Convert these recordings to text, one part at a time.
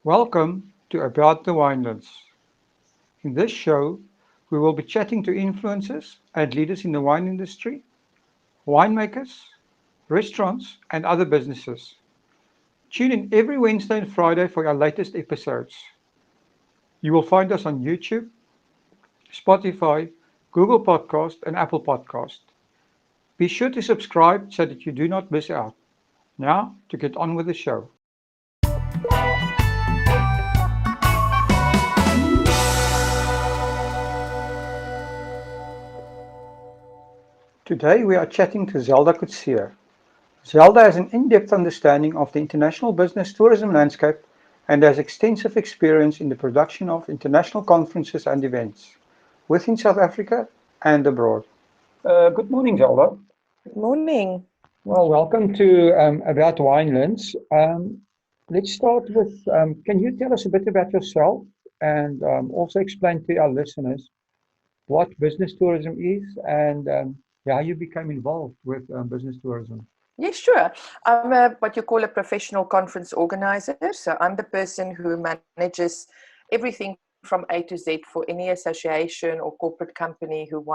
Welcome to About the Winelands. In this show, we will be chatting to influencers and leaders in the wine industry, winemakers, restaurants, and other businesses. Tune in every Wednesday and Friday for our latest episodes. You will find us on YouTube, Spotify, Google Podcast, and Apple Podcast. Be sure to subscribe so that you do not miss out. Now, to get on with the show. Today we are chatting to ZELDA COETZEE. ZELDA has an in-depth understanding of the international business tourism landscape and has extensive experience in the production of international conferences and events within South Africa and abroad. Good morning, ZELDA. Good morning. Well, welcome to About Winelands. Let's start with, can you tell us a bit about yourself and also explain to our listeners what business tourism is and how you became involved with business tourism? Yes, sure. I'm what you call a professional conference organizer. So I'm the person who manages everything from A to Z for any association or corporate company who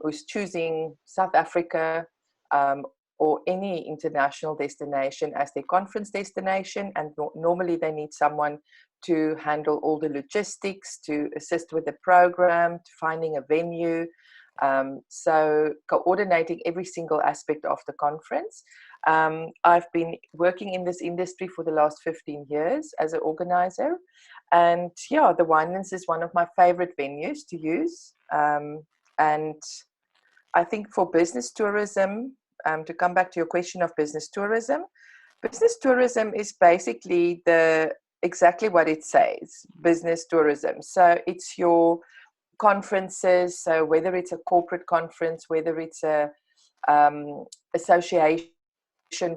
who's choosing South Africa or any international destination as their conference destination. And normally they need someone to handle all the logistics, to assist with the program, to finding a venue. So coordinating every single aspect of the conference. I've been working in this industry for the last 15 years as an organizer. And yeah, the Winelands is one of my favorite venues to use. And I think for business tourism, to come back to your question of business tourism is basically exactly what it says, business tourism. So it's your conferences, so whether it's a corporate conference, whether it's a association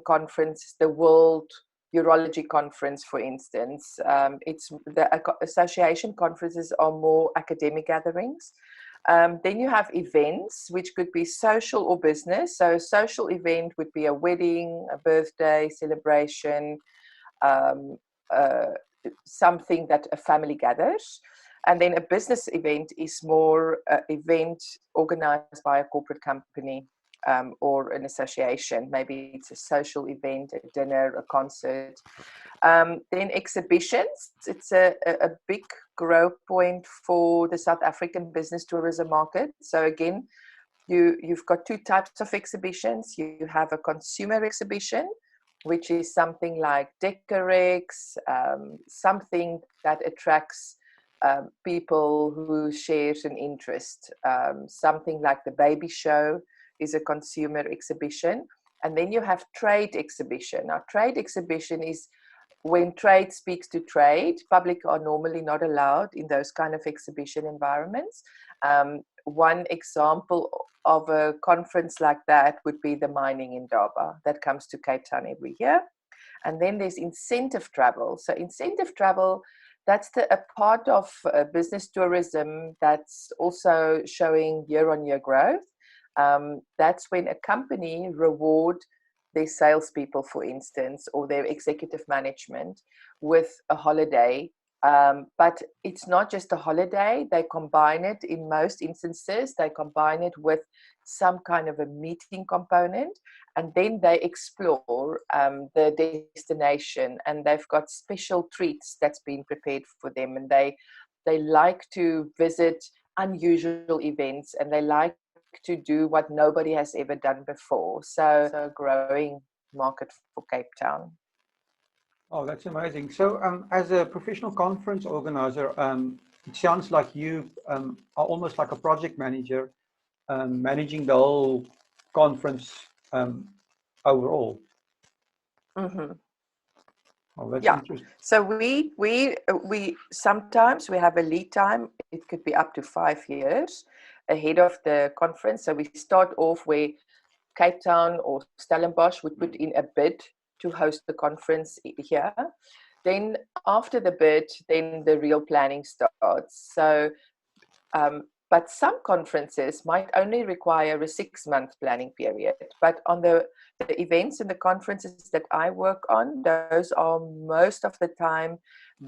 conference, the World Urology Conference, for instance, it's the association conferences are more academic gatherings. Then you have events, which could be social or business. So a social event would be a wedding, a birthday celebration, something that a family gathers. And then a business event is more an event organized by a corporate company or an association. Maybe it's a social event, a dinner, a concert. Then exhibitions. It's a big growth point for the South African business tourism market. So again, you've got two types of exhibitions. You have a consumer exhibition, which is something like Decorex, something that attracts people who shares an interest. Something like the baby show is a consumer exhibition. And then you have trade exhibition. Now, trade exhibition is when trade speaks to trade. Public are normally not allowed in those kind of exhibition environments. One example of a conference like that would be the Mining Indaba that comes to Cape Town every year. And then there's incentive travel. So incentive travel, that's a part of business tourism that's also showing year-on-year growth. That's when a company reward their salespeople, for instance, or their executive management with a holiday. But it's not just a holiday. They combine it, in most instances, they combine it with some kind of a meeting component, and then they explore the destination, and they've got special treats that's been prepared for them, and they like to visit unusual events, and they like to do what nobody has ever done before. So a growing market for Cape Town. Oh, that's amazing. So as a professional conference organizer, it sounds like you are almost like a project manager, managing the whole conference overall. Mm-hmm. Oh, that's Yeah. interesting. So we sometimes we have a lead time. It could be up to 5 years ahead of the conference. So we start off where Cape Town or Stellenbosch would put in a bid to host the conference here. Then after the bid, then the real planning starts. So But some conferences might only require a 6-month planning period. But on the events and the conferences that I work on, those are most of the time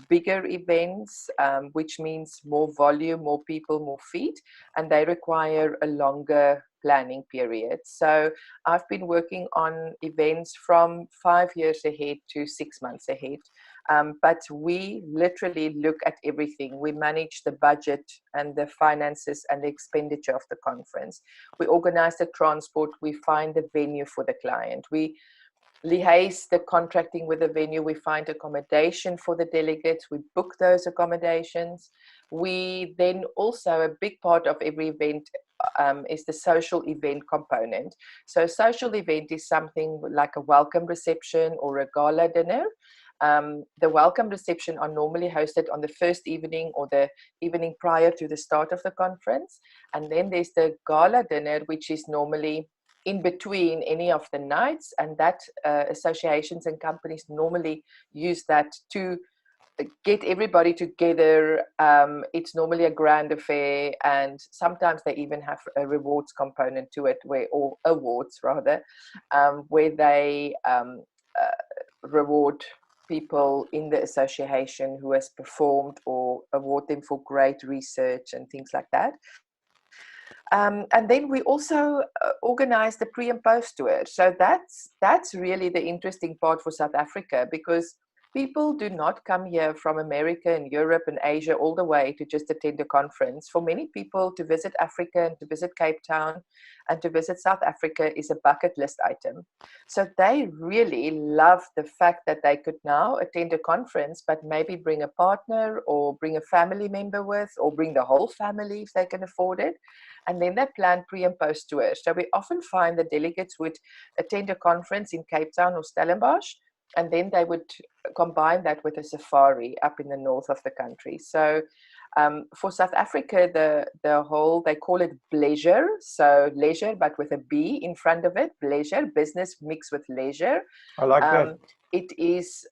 bigger events, which means more volume, more people, more feet, and they require a longer planning period. So I've been working on events from 5 years ahead to 6 months ahead. But we literally look at everything. We manage the budget and the finances and the expenditure of the conference. We organize the transport. We find the venue for the client. We liaise the contracting with the venue. We find accommodation for the delegates. We book those accommodations. We then also, a big part of every event is the social event component. So social event is something like a welcome reception or a gala dinner. The welcome reception are normally hosted on the first evening or the evening prior to the start of the conference. And then there's the gala dinner, which is normally in between any of the nights, and that associations and companies normally use that to get everybody together. It's normally a grand affair, and sometimes they even have a rewards component to it, or awards rather, where they reward people in the association who has performed, or award them for great research and things like that. And then we also organize the pre and post tour. So that's really the interesting part for South Africa, because people do not come here from America and Europe and Asia all the way to just attend a conference. For many people, to visit Africa and to visit Cape Town and to visit South Africa is a bucket list item. So they really love the fact that they could now attend a conference, but maybe bring a partner or bring a family member with, or bring the whole family if they can afford it. And then they plan pre and post tours. So we often find the delegates would attend a conference in Cape Town or Stellenbosch, and then they would combine that with a safari up in the north of the country. So for South Africa, the whole, they call it bleisure. So leisure, but with a B in front of it, bleisure, business mixed with leisure. I like that. It is,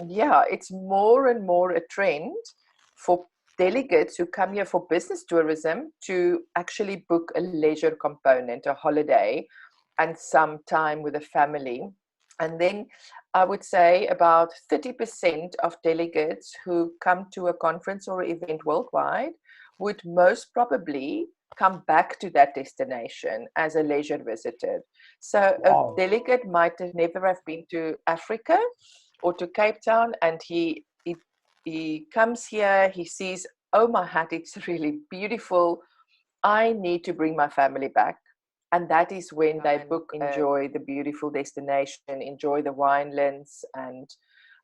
yeah, it's more and more a trend for delegates who come here for business tourism to actually book a leisure component, a holiday, and some time with a family. And then I would say about 30% of delegates who come to a conference or event worldwide would most probably come back to that destination as a leisure visitor. So Wow. a delegate might have never have been to Africa or to Cape Town, and he comes here, he sees, oh my hat, it's really beautiful. I need to bring my family back. And that is when they book, enjoy the beautiful destination, enjoy the winelands. And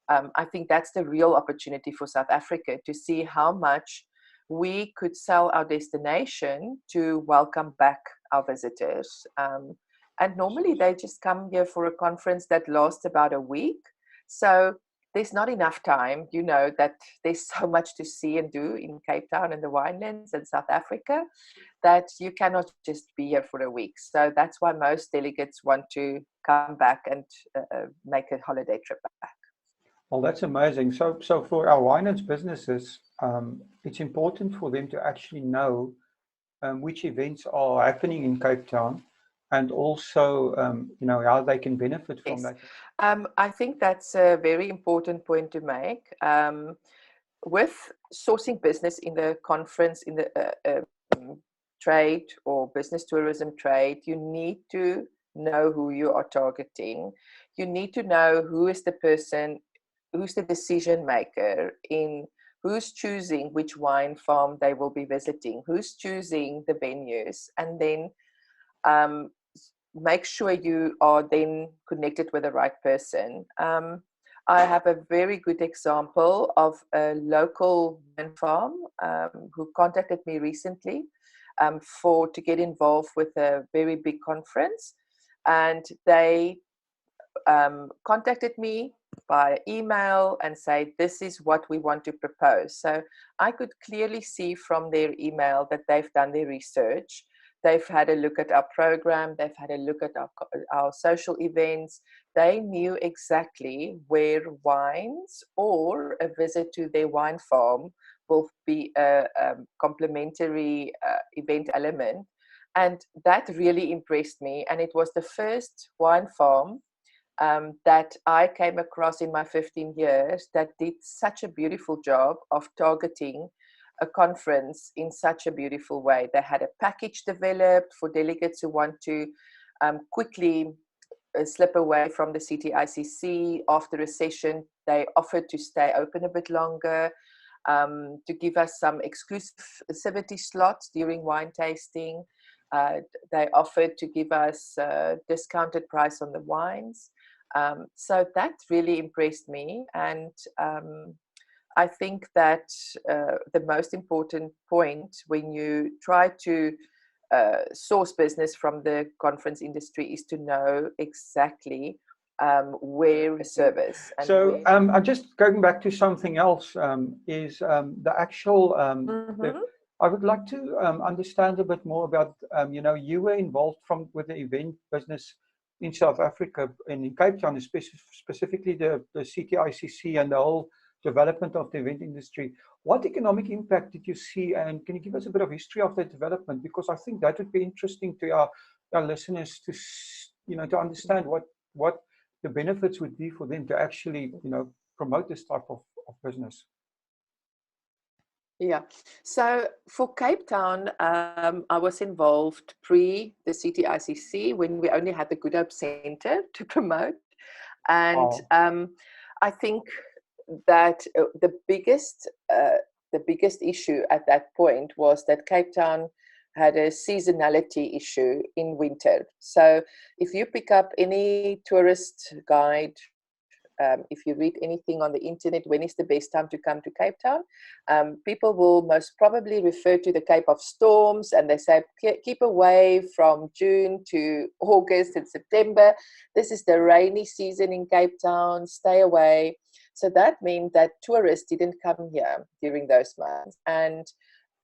I think that's the real opportunity for South Africa, to see how much we could sell our destination to welcome back our visitors. And normally they just come here for a conference that lasts about a week. So there's not enough time, you know, that there's so much to see and do in Cape Town and the winelands and South Africa, that you cannot just be here for a week. So that's why most delegates want to come back and make a holiday trip back. Well, that's amazing. So for our winelands businesses, it's important for them to actually know which events are happening in Cape Town, and also, how they can benefit from Yes. that. I think that's a very important point to make. With sourcing business in the conference, in the trade or business tourism trade, you need to know who you are targeting. You need to know who is the person, who's the decision maker, in who's choosing which wine farm they will be visiting, who's choosing the venues, and then make sure you are then connected with the right person. I have a very good example of a local wine farm who contacted me recently to get involved with a very big conference, and they contacted me by email and say, this is what we want to propose. So I could clearly see from their email that they've done their research. They've had a look at our program. They've had a look at our social events. They knew exactly where wines or a visit to their wine farm will be a complementary event element. And that really impressed me. And it was the first wine farm that I came across in my 15 years that did such a beautiful job of targeting a conference in such a beautiful way. They had a package developed for delegates who want to quickly slip away from the CTICC after a session. They offered to stay open a bit longer, to give us some exclusivity slots during wine tasting. They offered to give us a discounted price on the wines. So that really impressed me. And I think that the most important point when you try to source business from the conference industry is to know exactly where a service. And so I'm just going back to something else, is the actual, I would like to understand a bit more about, you were involved with the event business in South Africa and in Cape Town, specifically the CTICC and the whole development of the event industry. What economic impact did you see, and can you give us a bit of history of that development? Because I think that would be interesting to our listeners to understand what the benefits would be for them to actually promote this type of business. Yeah, so for Cape Town, I was involved pre the CTICC when we only had the Good Hope Centre to promote. And I think that the biggest issue at that point was that Cape Town had a seasonality issue in winter. So if you pick up any tourist guide, if you read anything on the internet, when is the best time to come to Cape Town? People will most probably refer to the Cape of Storms, and they say, keep away from June to August and September. This is the rainy season in Cape Town, stay away. So that meant that tourists didn't come here during those months. And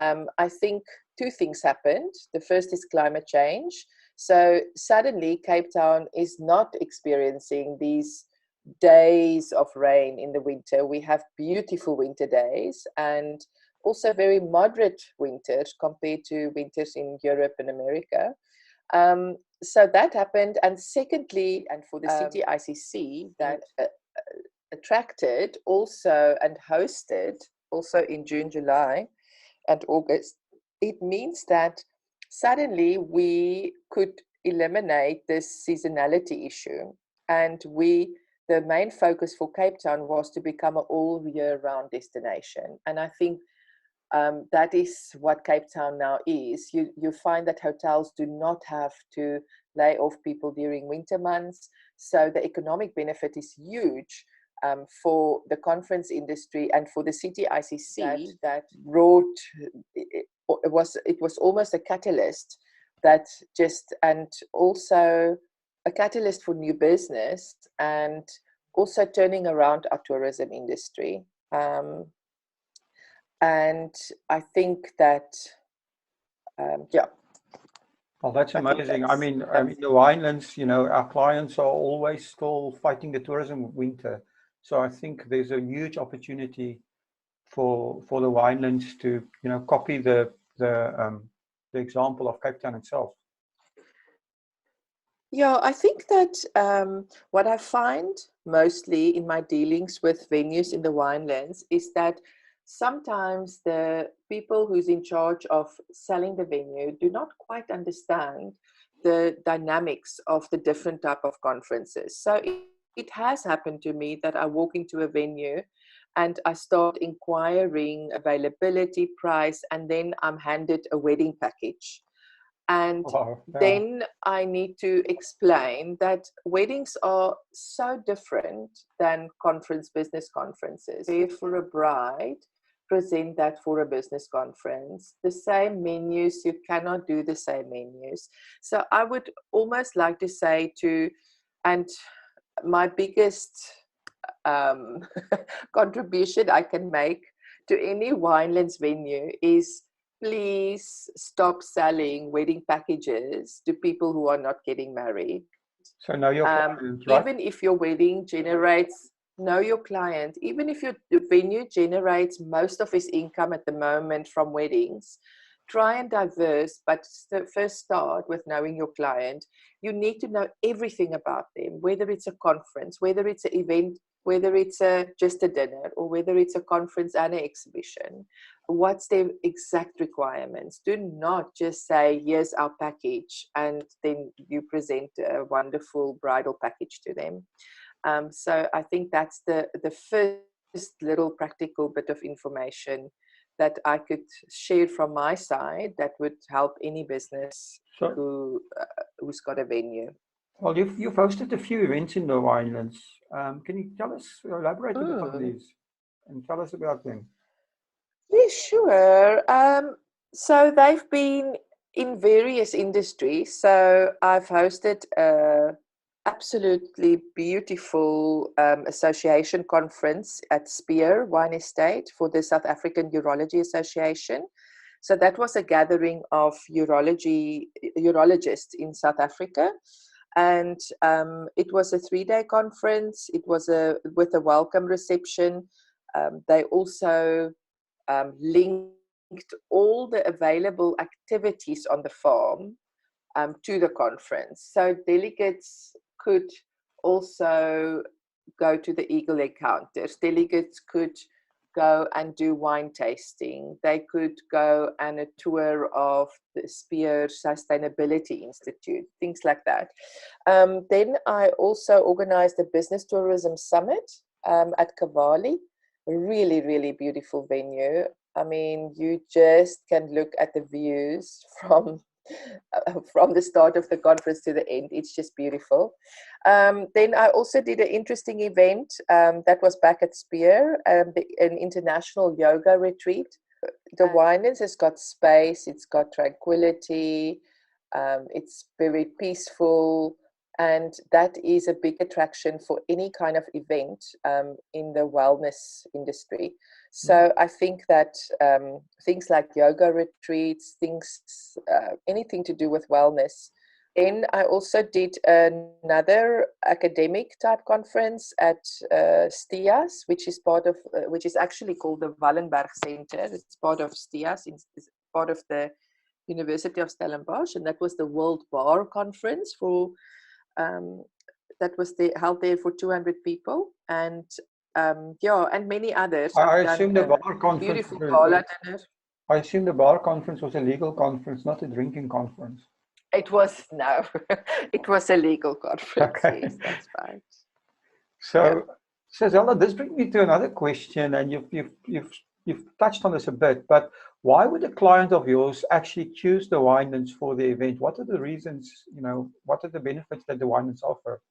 I think two things happened. The first is climate change. So suddenly Cape Town is not experiencing these days of rain in the winter. We have beautiful winter days and also very moderate winters compared to winters in Europe and America. So that happened. And secondly, and for the CTICC, that attracted also and hosted also in June, July and August, it means that suddenly we could eliminate this seasonality issue. And the main focus for Cape Town was to become an all-year-round destination. And I think that is what Cape Town now is. You find that hotels do not have to lay off people during winter months. So the economic benefit is huge for the conference industry and for the CTICC that brought, it was almost a catalyst that and also a catalyst for new business and also turning around our tourism industry. And I think that, Well, that's amazing. I mean, in the Winelands, our clients are always still fighting the tourism winter. So I think there's a huge opportunity for the Winelands to, copy the example of Cape Town itself. Yeah, I think that what I find mostly in my dealings with venues in the Winelands is that sometimes the people who's in charge of selling the venue do not quite understand the dynamics of the different type of conferences. So it has happened to me that I walk into a venue and I start inquiring availability, price, and then I'm handed a wedding package. And then I need to explain that weddings are so different than business conferences. If for a bride, present that for a business conference. The same menus, you cannot do the same menus. So I would almost like to say and my biggest contribution I can make to any Winelands venue is, please stop selling wedding packages to people who are not getting married. So now you're right? Even if your wedding generates know your client. Even if your venue generates most of its income at the moment from weddings, try and diverse, but first start with knowing your client. You need to know everything about them, whether it's a conference, whether it's an event, whether it's just a dinner, or whether it's a conference and an exhibition. What's their exact requirements? Do not just say, here's our package, and then you present a wonderful bridal package to them. So I think that's the first little practical bit of information that I could share from my side that would help any business So, who's got a venue. well, you've hosted a few events in the Winelands. Can you tell us, elaborate a bit on Mm. these and tell us about them? Yeah, sure. So they've been in various industries. So I've hosted a absolutely beautiful association conference at Spear Wine Estate for the South African Urology Association. So that was a gathering of urologists in South Africa. And it was a 3-day conference. It was with a welcome reception. They also linked all the available activities on the farm to the conference. So delegates could also go to the Eagle Encounters. Delegates could go and do wine tasting. They could go and a tour of the Spear Sustainability Institute, things like that. Then I also organized a business tourism summit at Cavalli. Really, really beautiful venue. I mean, you just can look at the views from the start of the conference to the end. It's just beautiful. Then I also did an interesting event that was back at Spear, an international yoga retreat. The Winelands has got space, it's got tranquility, it's very peaceful, and that is a big attraction for any kind of event in the wellness industry. So I think that things like yoga retreats, anything to do with wellness. Then I also did another academic type conference at STIAS, which is actually called the Wallenberg Center. It's part of STIAS, it's part of the University of Stellenbosch, and that was the World Bar Conference that was held there for 200 people, and and many others. I I've done assume the a bar conference. beautiful gala dinner. I assume the bar conference was a legal conference, not a drinking conference. It was no, it was a legal conference. Okay. Yes, that's right. So, Zelda, this brings me to another question, and you've touched on this a bit, but why would a client of yours actually choose the Winelands for the event? What are the reasons, what are the benefits that the Winelands offer?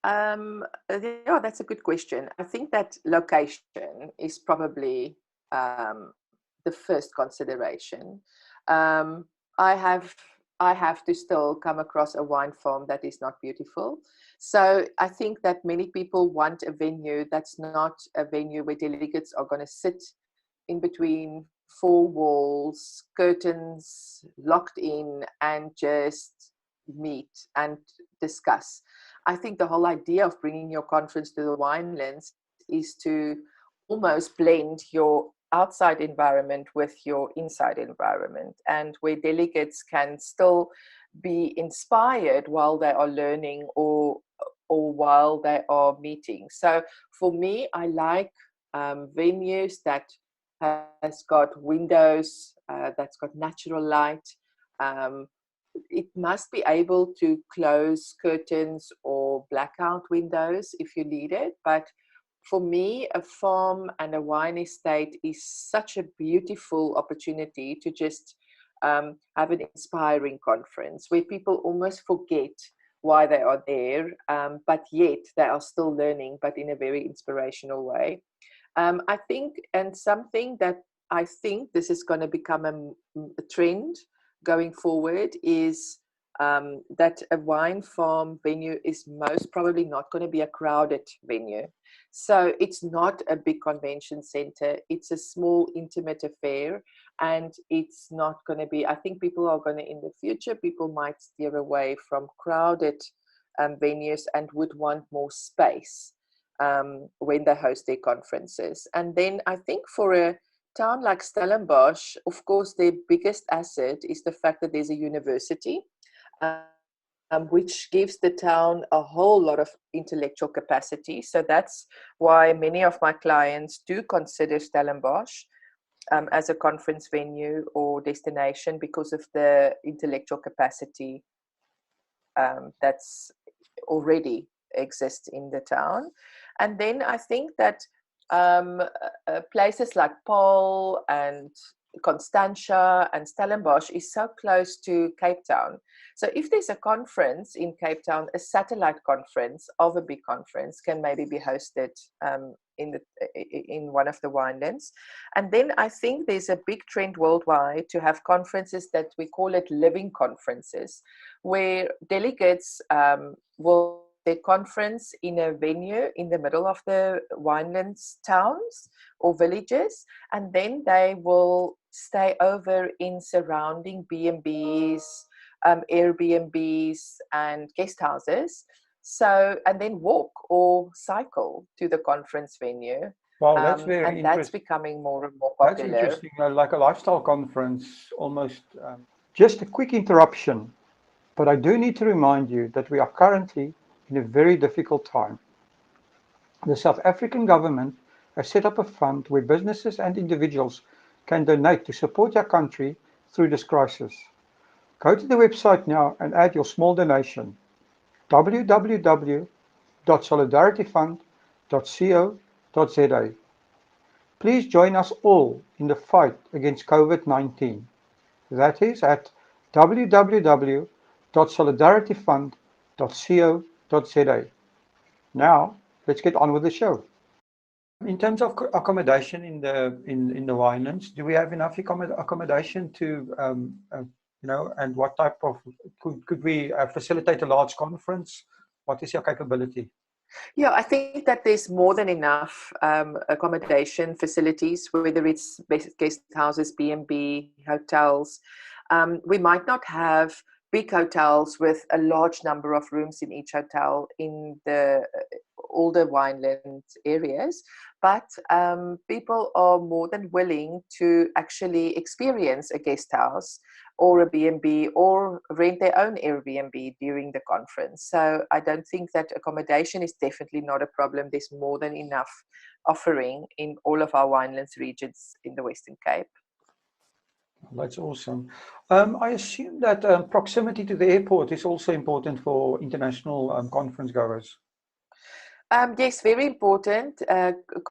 Yeah, that's a good question. I think that location is probably the first consideration. Um, I have I have to still come across a wine farm that is not beautiful. So I think that many people want a venue that's not a venue where delegates are going to sit in between four walls, curtains locked in, and just meet and discuss. I think the whole idea of bringing your conference to the Winelands is to almost blend your outside environment with your inside environment, and where delegates can still be inspired while they are learning or while they are meeting. So for me, I like venues that has got windows, that's got natural light. Um, it must be able to close curtains or blackout windows if you need it. But for me, a farm and a wine estate is such a beautiful opportunity to just have an inspiring conference where people almost forget why they are there, but yet they are still learning, but in a very inspirational way. I think, and something that I think this is going to become a trend going forward is that a wine farm venue is most probably not going to be a crowded venue. So it's not a big convention center. It's a small, intimate affair, and it's not going to be, I think people are going to, in the future, people might steer away from crowded venues and would want more space when they host their conferences. And then I think for a town like Stellenbosch, of course, their biggest asset is the fact that there's a university, which gives the town a whole lot of intellectual capacity. So that's why many of my clients do consider Stellenbosch as a conference venue or destination because of the intellectual capacity that's already exists in the town. And then I think that places like Paarl and Constantia and Stellenbosch is so close to Cape Town. So if there's a conference in Cape Town, a satellite conference of a big conference can maybe be hosted in one of the winelands. And then I think there's a big trend worldwide to have conferences that we call it living conferences, where delegates will their conference in a venue in the middle of the winelands towns or villages, and then they will stay over in surrounding B&Bs, Airbnbs and guest houses. So, and then walk or cycle to the conference venue. Wow, that's very and that's interesting. becoming more and more popular. That's interesting, like a lifestyle conference almost. Just a quick interruption, but I do need to remind you that we are currently in a very difficult time. The South African government has set up a fund where businesses and individuals can donate to support our country through this crisis. Go to the website now and add your small donation. www.solidarityfund.co.za. Please join us all in the fight against COVID-19. That is at www.solidarityfund.co.za. Now, let's get on with the show. In terms of accommodation in the winelands, do we have enough accommodation to and what type of could we facilitate a large conference? What is your capability? Yeah, I think that there's more than enough accommodation facilities, whether it's guest houses, B&B, hotels. We might not have big hotels with a large number of rooms in each hotel in the older wineland areas, but people are more than willing to actually experience a guest house or a B&B or rent their own Airbnb during the conference. So I don't think that accommodation is definitely not a problem. There's more than enough offering in all of our winelands regions in the Western Cape. That's awesome. I assume that proximity to the airport is also important for international conference goers. Yes, very important.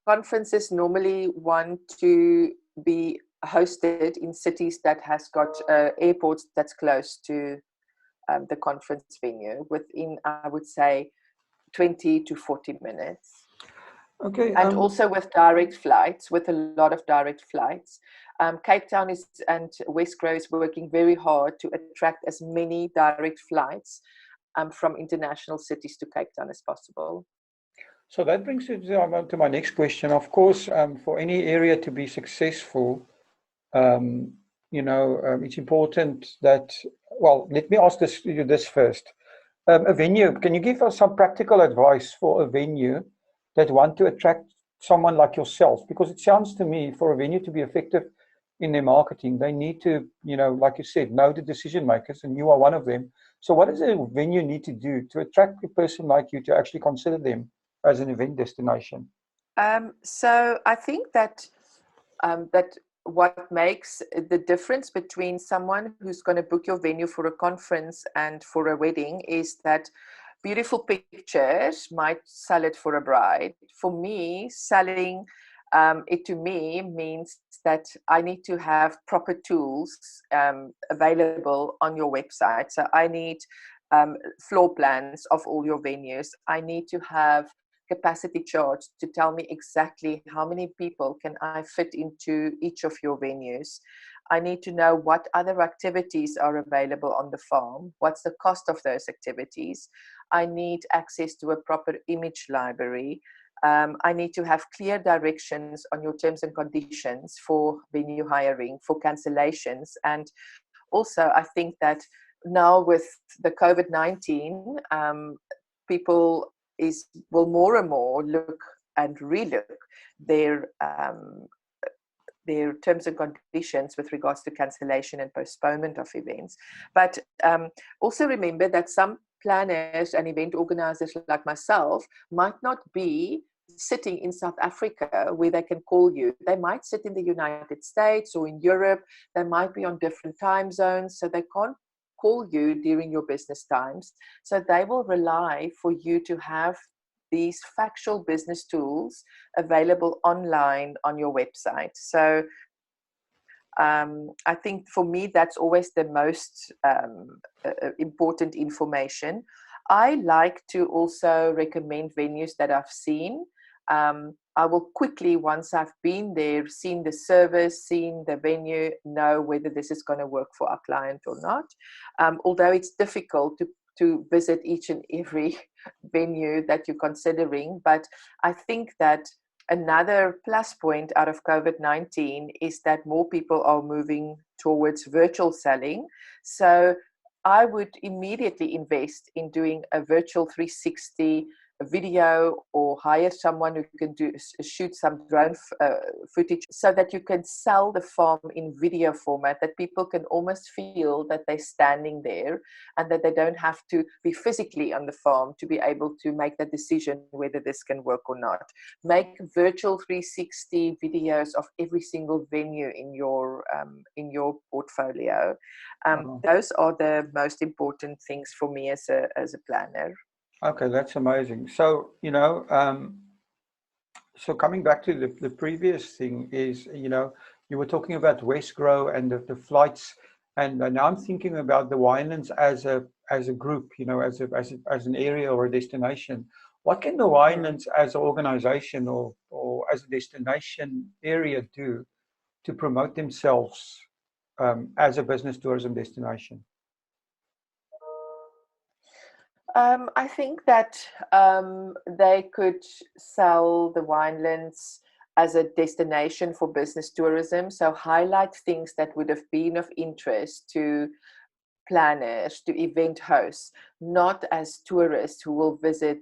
Conferences normally want to be hosted in cities that has got airports that's close to the conference venue within, I would say, 20 to 40 minutes. Okay. And also with direct flights, with a lot of direct flights. Cape Town and West Grove is working very hard to attract as many direct flights from international cities to Cape Town as possible. So that brings me to my next question. Of course, for any area to be successful, it's important that, well, let me ask you this first. A venue, can you give us some practical advice for a venue that want to attract someone like yourself? Because it sounds to me for a venue to be effective in their marketing, they need to, like you said, know the decision makers, and you are one of them. So what does a venue need to do to attract a person like you to actually consider them as an event destination? So I think that that what makes the difference between someone who's going to book your venue for a conference and for a wedding is that beautiful pictures might sell it for a bride. For me, selling it to me means that I need to have proper tools available on your website. So I need floor plans of all your venues. I need to have capacity charts to tell me exactly how many people can I fit into each of your venues. I need to know what other activities are available on the farm. What's the cost of those activities? I need access to a proper image library. I need to have clear directions on your terms and conditions for venue hiring, for cancellations. And also, I think that now with the COVID-19, people will more and more look and relook their terms and conditions with regards to cancellation and postponement of events. But also remember that some planners and event organizers like myself might not be sitting in South Africa where they can call you. They might sit in the United States or in Europe. They might be on different time zones, so they can't call you during your business times. So they will rely for you to have these factual business tools available online on your website. So I think for me, that's always the most important information. I like to also recommend venues that I've seen. I will quickly, once I've been there, seen the service, seen the venue, know whether this is going to work for our client or not. Although it's difficult to visit each and every venue that you're considering, but I think that another plus point out of COVID-19 is that more people are moving towards virtual selling. So I would immediately invest in doing a virtual 360 video, or hire someone who can shoot some drone footage, so that you can sell the farm in video format, that people can almost feel that they're standing there and that they don't have to be physically on the farm to be able to make that decision whether this can work or not. Make virtual 360 videos of every single venue in your portfolio. Those are the most important things for me as a planner. Okay, that's amazing. So, so coming back to the previous thing is, you were talking about Westgrow and the flights, and now I'm thinking about the Winelands as a group, as an area or a destination. What can the Winelands as an organization or as a destination area do to promote themselves as a business tourism destination? I think that they could sell the Winelands as a destination for business tourism. So highlight things that would have been of interest to planners, to event hosts, not as tourists who will visit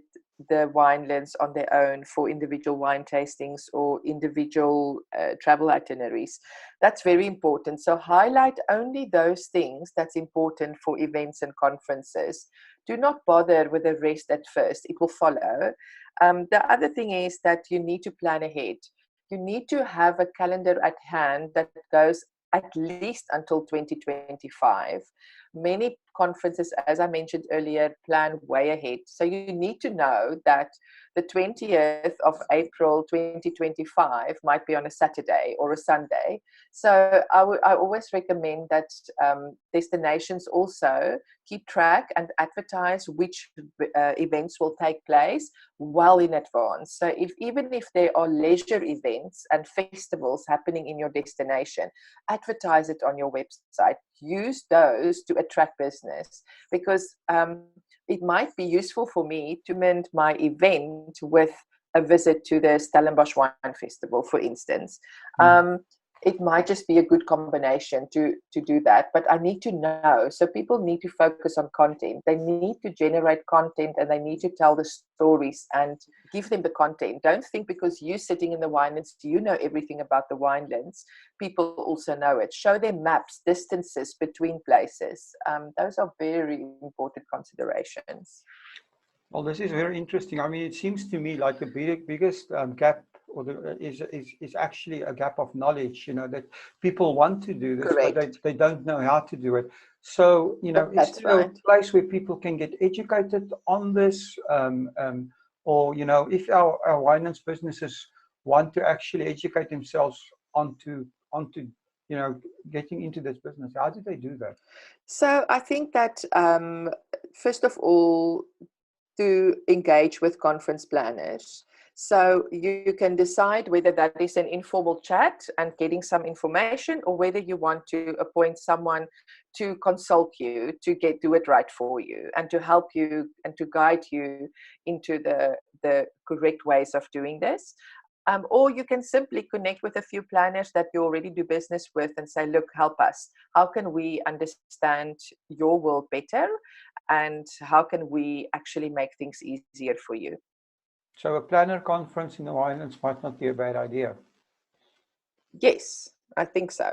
the Winelands on their own for individual wine tastings or individual travel itineraries. That's very important. So highlight only those things that's important for events and conferences. Do not bother with the rest at first. It will follow. The other thing is that you need to plan ahead. You need to have a calendar at hand that goes at least until 2025. Many conferences, as I mentioned earlier, plan way ahead. So you need to know that the 20th of April 2025 might be on a Saturday or a Sunday. So I always recommend that destinations also keep track and advertise which events will take place well in advance. So even if there are leisure events and festivals happening in your destination, advertise it on your website. Use those to attract business, because it might be useful for me to mint my event with a visit to the Stellenbosch Wine Festival, for instance. It might just be a good combination to do that, but I need to know. So people need to focus on content. They need to generate content, and they need to tell the stories and give them the content. Don't think because you're sitting in the Winelands, you know everything about the Winelands. People also know it. Show them maps, distances between places. Those are very important considerations. Well, this is very interesting. I mean, it seems to me like the biggest gap is actually a gap of knowledge, that people want to do this, Correct. but they don't know how to do it. So, is there a place where people can get educated on this? Or, if our Winelands businesses want to actually educate themselves onto getting into this business, how do they do that? So I think that, first of all, to engage with conference planners. So you can decide whether that is an informal chat and getting some information, or whether you want to appoint someone to consult you to do it right for you, and to help you and to guide you into the correct ways of doing this. Or you can simply connect with a few planners that you already do business with and say, look, help us. How can we understand your world better? And how can we actually make things easier for you? So a planner conference in the Winelands might not be a bad idea. Yes, I think so.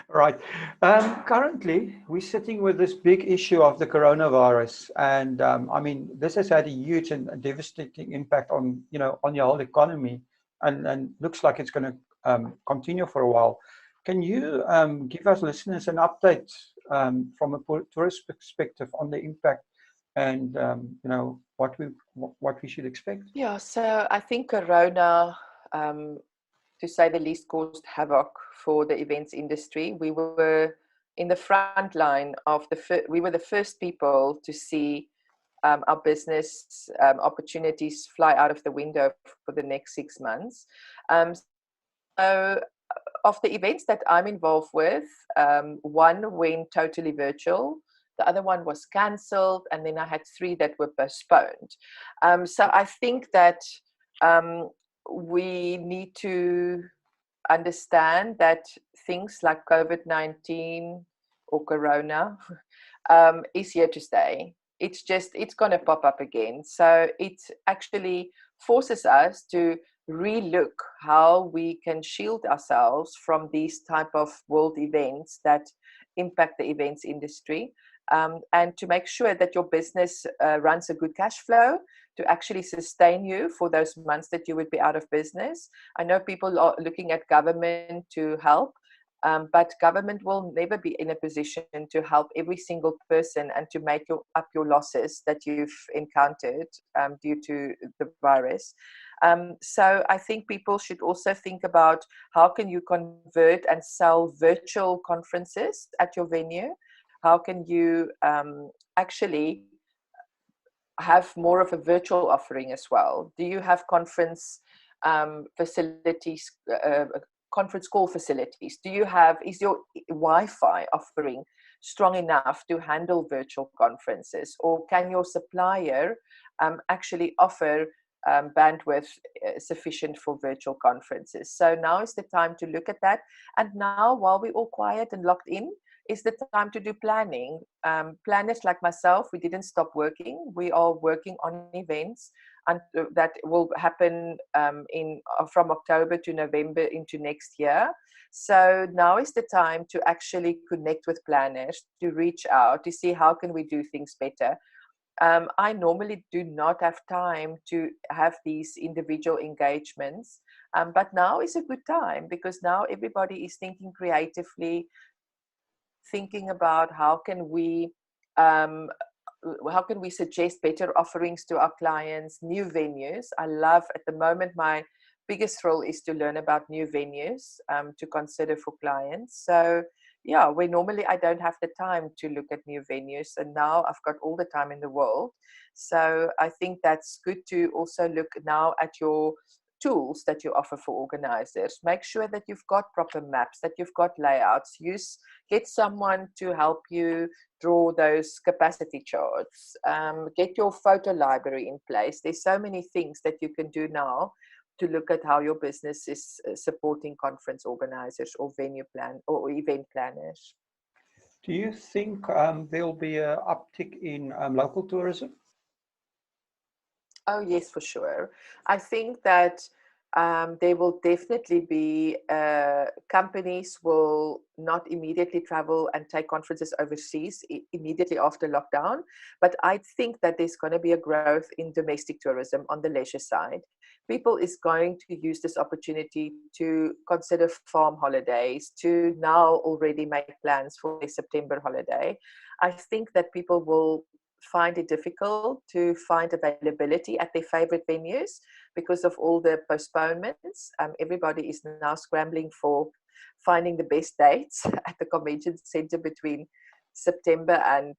Right. Currently, we're sitting with this big issue of the coronavirus, and I mean, this has had a huge and devastating impact on on your whole economy, and looks like it's going to continue for a while. Can you give us listeners an update from a tourist perspective on the impact and what we should expect? Yeah, so I think Corona, to say the least, caused havoc for the events industry. We were in the front line of we were the first people to see our business opportunities fly out of the window for the next 6 months. So of the events that I'm involved with, one went totally virtual. The other one was cancelled, and then I had 3 that were postponed. So I think that we need to understand that things like COVID-19 or Corona is here to stay. It's going to pop up again. So it actually forces us to relook how we can shield ourselves from these type of world events that impact the events industry, and to make sure that your business runs a good cash flow to actually sustain you for those months that you would be out of business. I know people are looking at government to help, but government will never be in a position to help every single person and to make up your losses that you've encountered due to the virus. So I think people should also think about how can you convert and sell virtual conferences at your venue? How can you actually have more of a virtual offering as well? Do you have conference facilities, conference call facilities? Is your Wi-Fi offering strong enough to handle virtual conferences? Or can your supplier actually offer bandwidth sufficient for virtual conferences? So now is the time to look at that. And now, while we're all quiet and locked in, is the time to do planning. Planners like myself, we didn't stop working. We are working on events, and that will happen from October to November into next year. So now is the time to actually connect with planners, to reach out, to see how can we do things better. I normally do not have time to have these individual engagements, but now is a good time because now everybody is thinking creatively, thinking about how can we suggest better offerings to our clients, new venues. I love, at the moment, my biggest thrill is to learn about new venues to consider for clients. So yeah, where normally I don't have the time to look at new venues, and now I've got all the time in the world. So I think that's good to also look now at your tools that you offer for organizers. Make sure that you've got proper maps, that you've got layouts. Get someone to help you draw those capacity charts. Get your photo library in place. There's so many things that you can do now to look at how your business is supporting conference organizers or venue plan or event planners. Do you think there'll be an uptick in local tourism? Oh, yes, for sure. I think that there will definitely be companies will not immediately travel and take conferences overseas immediately after lockdown. But I think that there's going to be a growth in domestic tourism on the leisure side. People is going to use this opportunity to consider farm holidays, to now already make plans for a September holiday. I think that people will find it difficult to find availability at their favorite venues because of all the postponements. Everybody is now scrambling for finding the best dates at the convention center between September and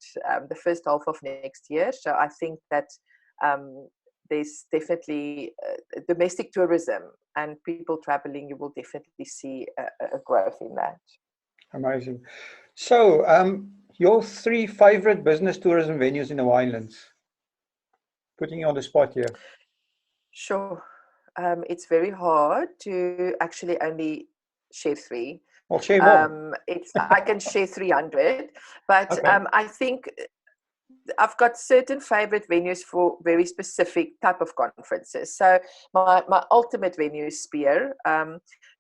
the first half of next year. So I think that there's definitely domestic tourism and people traveling. You will definitely see a growth in that. Amazing. So, your 3 favorite business tourism venues in the Winelands? Putting you on the spot here. Sure. it's very hard to actually only share 3. Well, share more. I can share 300, but Okay. I think I've got certain favorite venues for very specific type of conferences. So my ultimate venue is Spear,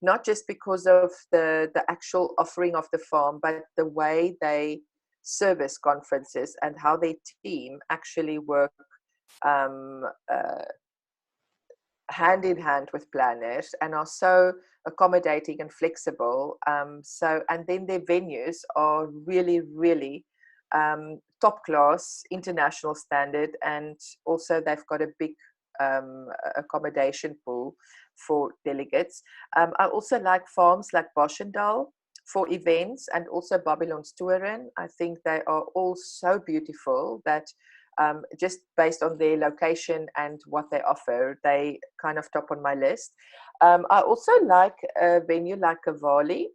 not just because of the actual offering of the farm, but the way they service conferences and how their team actually work um, uh, hand in hand with planners and are so accommodating and flexible. And then their venues are really, really top class, international standard, and also they've got a big accommodation pool for delegates. I also like farms like Boschendal for events, and also Babylon's Toeren. I think they are all so beautiful that just based on their location and what they offer, they kind of top on my list. I also like a venue like Cavalli,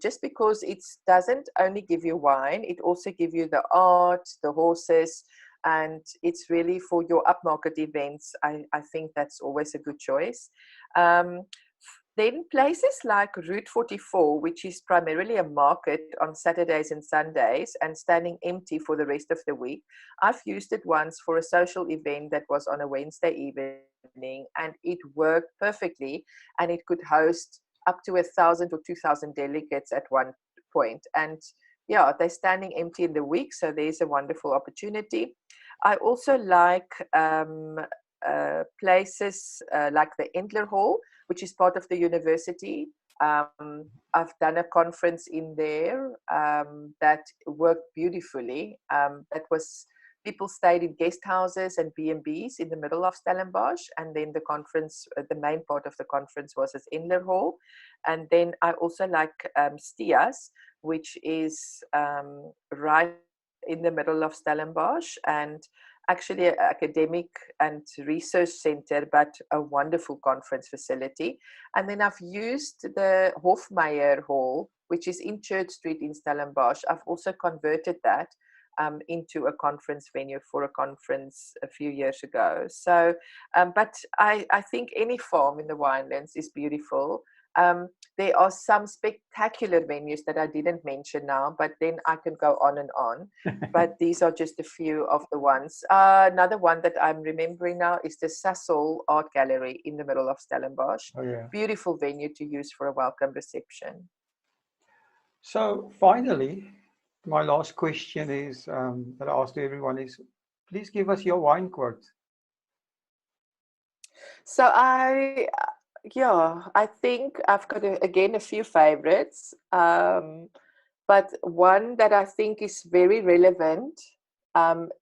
just because it doesn't only give you wine, it also gives you the art, the horses, and it's really for your upmarket events. I think that's always a good choice. Then places like Route 44, which is primarily a market on Saturdays and Sundays and standing empty for the rest of the week. I've used it once for a social event that was on a Wednesday evening, and it worked perfectly, and it could host up to 1,000 or 2,000 delegates at one point. And yeah, they're standing empty in the week, so there's a wonderful opportunity. I also like places like the Endler Hall, which is part of the university. I've done a conference in there that worked beautifully. That was people stayed in guest houses and B&Bs in the middle of Stellenbosch, and then the conference, the main part of the conference was at Endler Hall. And then I also like Stias, which is right in the middle of Stellenbosch, and actually an academic and research center, but a wonderful conference facility. And then I've used the Hofmeyer Hall, which is in Church Street in Stellenbosch. I've also converted that into a conference venue for a conference a few years ago. So, but I think any farm in the Winelands is beautiful. There are some spectacular venues that I didn't mention now, but then I can go on and on. But these are just a few of the ones. Another one that I'm remembering now is the Sasol Art Gallery in the middle of Stellenbosch. Oh, yeah. Beautiful venue to use for a welcome reception. So finally, my last question is that I ask everyone is, please give us your wine quote. So I think I've got again a few favorites, but one that I think is very relevant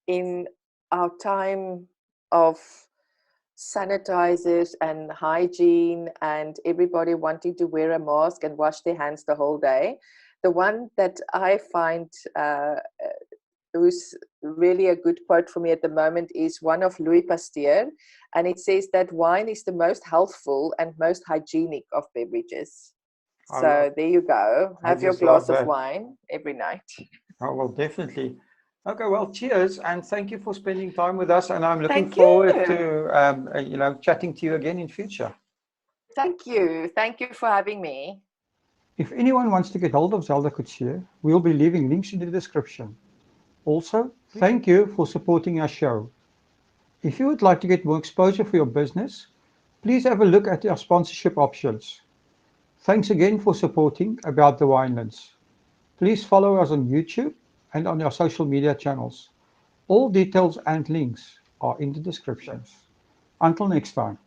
in our time of sanitizers and hygiene and everybody wanting to wear a mask and wash their hands the whole day. The one that I find who's really a good quote for me at the moment is one of Louis Pasteur, and it says that wine is the most healthful and most hygienic of beverages. So there you go. Have your glass of wine every night. Oh, well, definitely. Okay, well, cheers, and thank you for spending time with us. And I'm looking forward to chatting to you again in future. Thank you. Thank you for having me. If anyone wants to get hold of ZELDA COETZEE, we'll be leaving links in the description. Also, thank you for supporting our show. If you would like to get more exposure for your business, please have a look at our sponsorship options. Thanks again for supporting About the Winelands. Please follow us on YouTube and on our social media channels. All details and links are in the descriptions. Until next time.